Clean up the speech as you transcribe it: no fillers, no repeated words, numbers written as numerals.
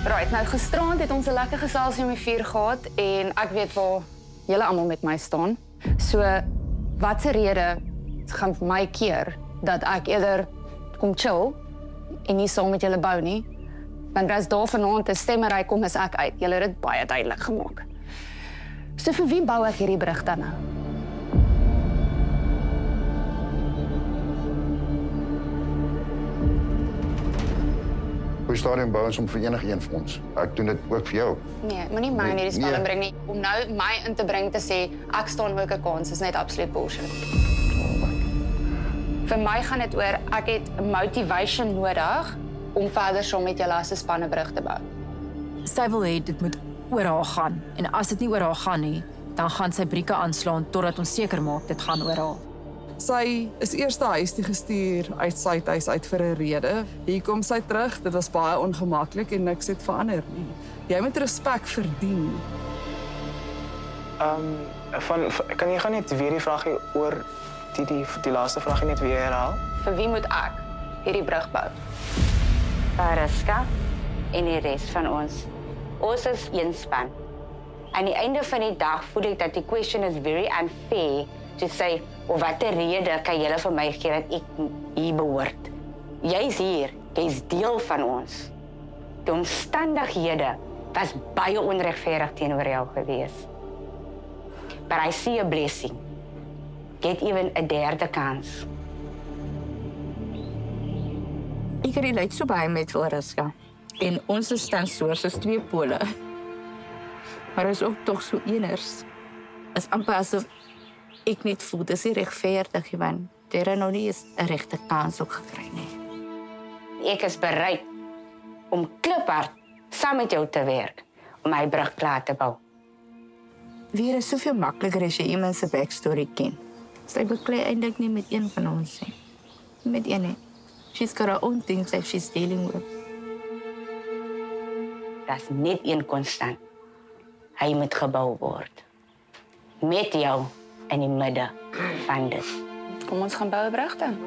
Right, nou gisterand het ons 'n lekker geselsie om die vuur gehad en ek weet waar julle almal met my staan. So watse rede gaan vir my keer dat ek eerder kom chill en nie saam met julle bou nie. Want as daar vanaand 'n stemmery kom is ek uit. Julle het dit baie duidelik gemaak. So vir wie bou ek hierdie brug dan nou? Op die stadium bou ons om vir enige een van ons. Ek doen dit ook vir jou. Nee, moenie my in hierdie spel inbring nie. Om nou my in te bring te sê ek staan ook 'n kans is net absoluut bullshit. Vir my gaan dit oor ek het motivation nodig om verder saam met julle as 'n span 'n brug te bou. Sy wil hê dit moet oor haar gaan en as dit nie oor haar gaan nie, dan gaan sy brieke aanslaan totdat ons seker maak dit gaan oor haar. Sy is eers huis toe gestuur uit sy huis uit vir 'n rede. Hier kom sy terug. Dit was baie ongemaklik en niks het verander nie. Jy moet respek verdien. Kan jy gaan net weer die vraagie oor die laaste vraagie net weer herhaal? Vir wie moet ek hierdie brug bou? Mariska en die res van ons. Ons is een span. Aan die einde van die dag voel ek dat die question is very unfair to say, of watter rede kan julle vir my gee dat ek hier behoort? Jy's hier, jy's deel van ons. Die omstandighede was baie onregverdig teenoor jou gewees. But I see a blessing. Get even 'n derde kans. Ek relate so baie met Mariska. En ons staan soos twee pole. Maar is ook tog so eners. Is amper asof ek net voel, dis nie regverdig, want daar nou nie eens 'n regte kans ook gekry nie. Ek is bereid om kliphard saam met jou te werk om my brug klaar te bou. Weer is soveel makliker as jy iemand se backstory ken. Sy beklei eintlik nie met een van ons nie. Met een nie. She's got her own things that she's dealing with. Daar's net een konstant. Hy moet gebou word. Met jou in die midde van dit. Kom ons gaan bou 'n brug dan.